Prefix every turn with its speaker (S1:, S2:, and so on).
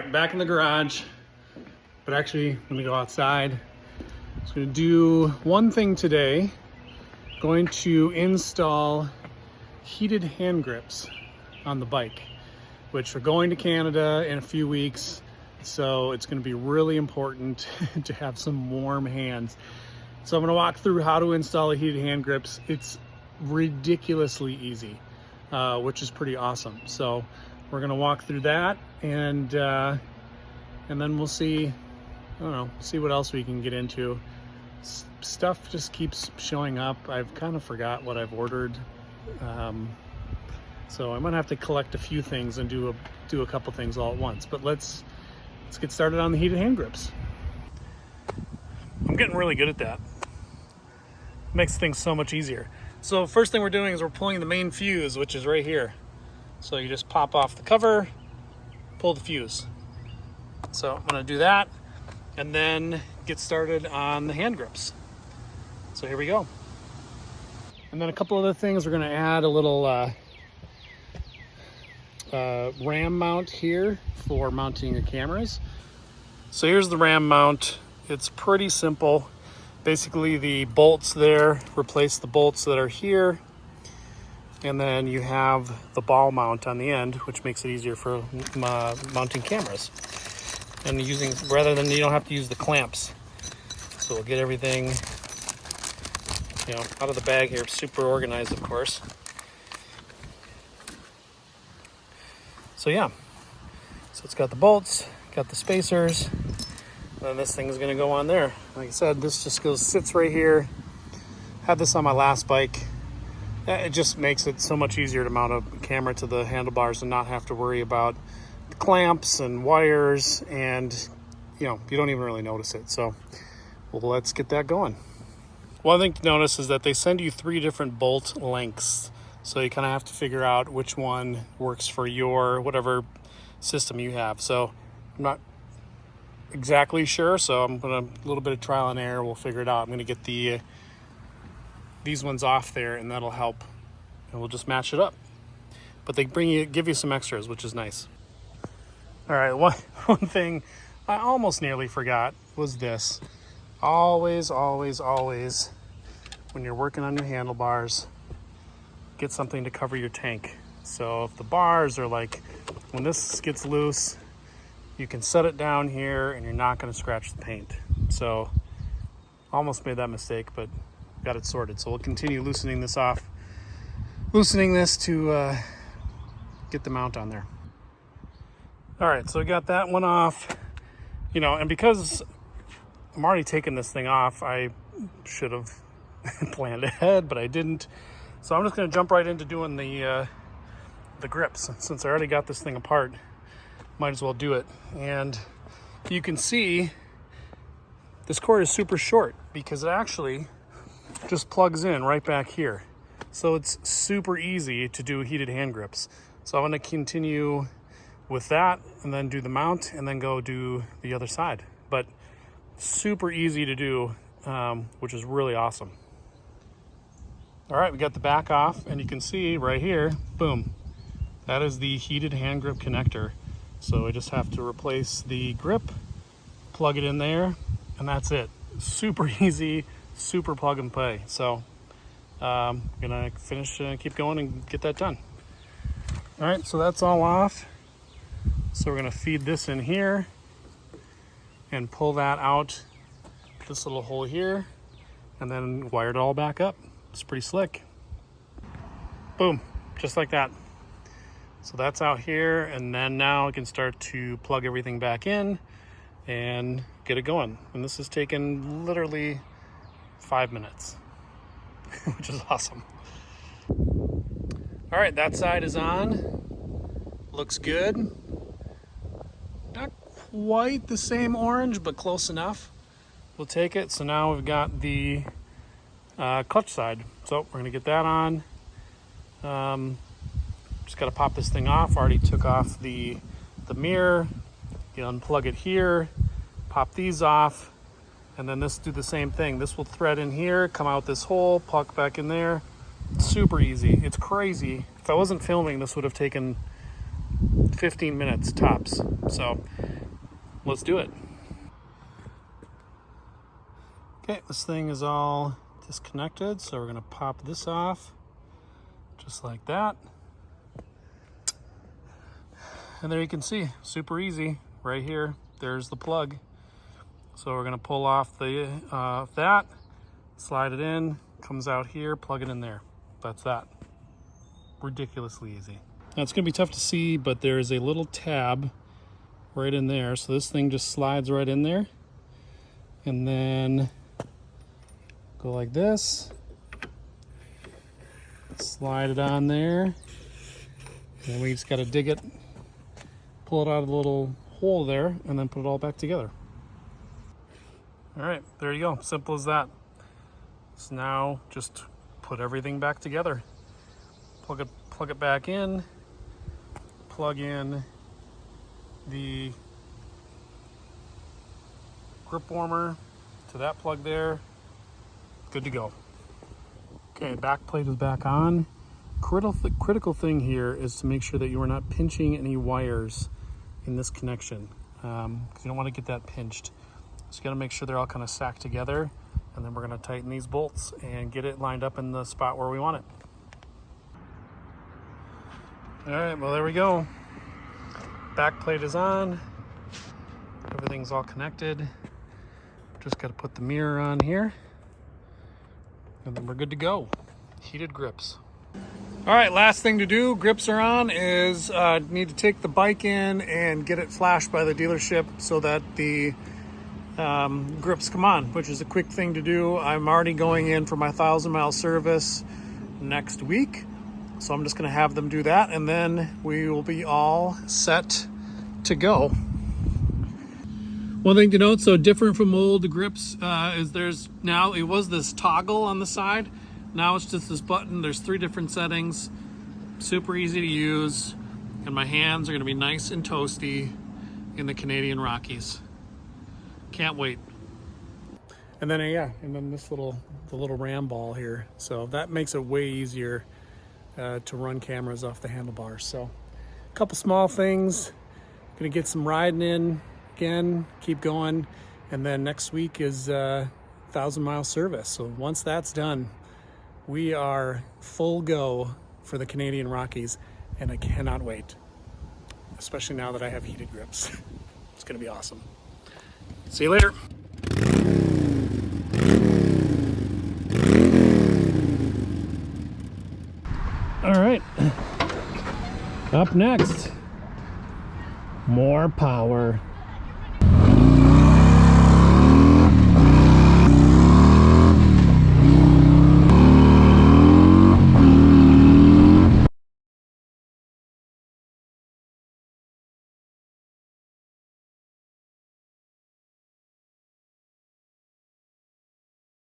S1: right, back in the garage, but actually I'm gonna go outside. Just gonna do one thing today. Going to install heated hand grips on the bike, which we're going to Canada in a few weeks. So it's gonna be really important to have some warm hands. So I'm gonna walk through how to install the heated hand grips. It's ridiculously easy, which is pretty awesome. So we're gonna walk through that and then we'll see, I don't know, see what else we can get into. Stuff just keeps showing up. I've kind of forgot what I've ordered. So I'm gonna have to collect a few things and do a couple things all at once. But let's get started on the heated hand grips. I'm getting really good at that. Makes things so much easier. So first thing we're doing is we're pulling the main fuse, which is right here. So you just pop off the cover, pull the fuse. So I'm gonna do that and then get started on the hand grips. So here we go. And then a couple other things. We're gonna add a little ram mount here for mounting your cameras. So here's the ram mount. It's pretty simple. Basically the bolts there replace the bolts that are here, and then you have the ball mount on the end, which makes it easier for mounting cameras. And rather than, you don't have to use the clamps. So we'll get everything, out of the bag here. Super organized, of course. So yeah, so it's got the bolts, got the spacers, and then this thing is gonna go on there. Like I said, this just sits right here. Had this on my last bike. It just makes it so much easier to mount a camera to the handlebars and not have to worry about the clamps and wires, and you don't even really notice it. So well, let's get that going. One thing to notice is that they send you 3 different bolt lengths. So you kind of have to figure out which one works for your whatever system you have. So I'm not exactly sure, so I'm gonna a little bit of trial and error. We'll figure it out. I'm gonna get these ones off there, and that'll help, and we'll just match it up. But they give you some extras, which is nice. All right, one thing I almost nearly forgot was this. Always, always, always, when you're working on your handlebars, get something to cover your tank. So if the bars are when this gets loose, you can set it down here and you're not going to scratch the paint. So almost made that mistake, but got it sorted. So we'll continue loosening this to get the mount on there. All right, so we got that one off, and because I'm already taking this thing off, I should have planned ahead, but I didn't. So I'm just going to jump right into doing the grips. Since I already got this thing apart, might as well do it. And you can see this cord is super short because it actually just plugs in right back here. So it's super easy to do heated hand grips. So I'm going to continue with that and then do the mount and then go do the other side. But super easy to do, which is really awesome. All right, we got the back off, and you can see right here, boom, that is the heated hand grip connector. So I just have to replace the grip, plug it in there, and that's it. Super easy, super plug and play. So I'm gonna finish, keep going and get that done. All right, so that's all off. So we're gonna feed this in here and pull that out this little hole here, and then wire it all back up. It's pretty slick. Boom, just like that. So that's out here, and then now I can start to plug everything back in and get it going. And this has taken literally 5 minutes, which is awesome. All right, that side is on. Looks good. Not quite the same orange, but close enough. We'll take it. So now we've got the clutch side. So we're gonna get that on. Just gotta pop this thing off. Already took off the mirror. You unplug it here, pop these off, and then do the same thing. This will thread in here, come out this hole, plug back in there. Super easy. It's crazy. If I wasn't filming, this would have taken 15 minutes tops. So let's do it. Okay, this thing is all disconnected, so we're gonna pop this off just like that. And there you can see, super easy right here. There's the plug. So we're gonna pull off the that, slide it in, comes out here, plug it in there. That's that. Ridiculously easy. Now it's gonna be tough to see, but there's a little tab right in there. So this thing just slides right in there, and then go like this, slide it on there, and then we just gotta dig it, pull it out of the little hole there, and then put it all back together. All right, there you go, simple as that. So now just put everything back together. Plug it back in, plug in the grip warmer to that plug there, good to go. Okay, back plate is back on. Critical thing here is to make sure that you are not pinching any wires in this connection, because you don't want to get that pinched. So you got to make sure they're all kind of stacked together, and then we're going to tighten these bolts and get it lined up in the spot where we want it. All right, well, there we go. Back plate is on. Everything's all connected. Just got to put the mirror on here, and then we're good to go. Heated grips. All right, last thing to do, grips are on, is need to take the bike in and get it flashed by the dealership so that the grips come on, which is a quick thing to do. I'm already going in for my 1,000-mile service next week, so I'm just going to have them do that, and then we will be all set to go. One thing to note, so different from old grips, is there's now, it was this toggle on the side. Now it's just this button. There's 3 different settings, super easy to use, and my hands are going to be nice and toasty in the Canadian Rockies. Can't wait. And then and then the little ram ball here, so that makes it way easier to run cameras off the handlebars. So a couple small things. Gonna get some riding in again, keep going, and then next week is 1,000-mile service. So once that's done, we are full go for the Canadian Rockies, and I cannot wait, especially now that I have heated grips. It's gonna be awesome. See you later. All right, up next, more power.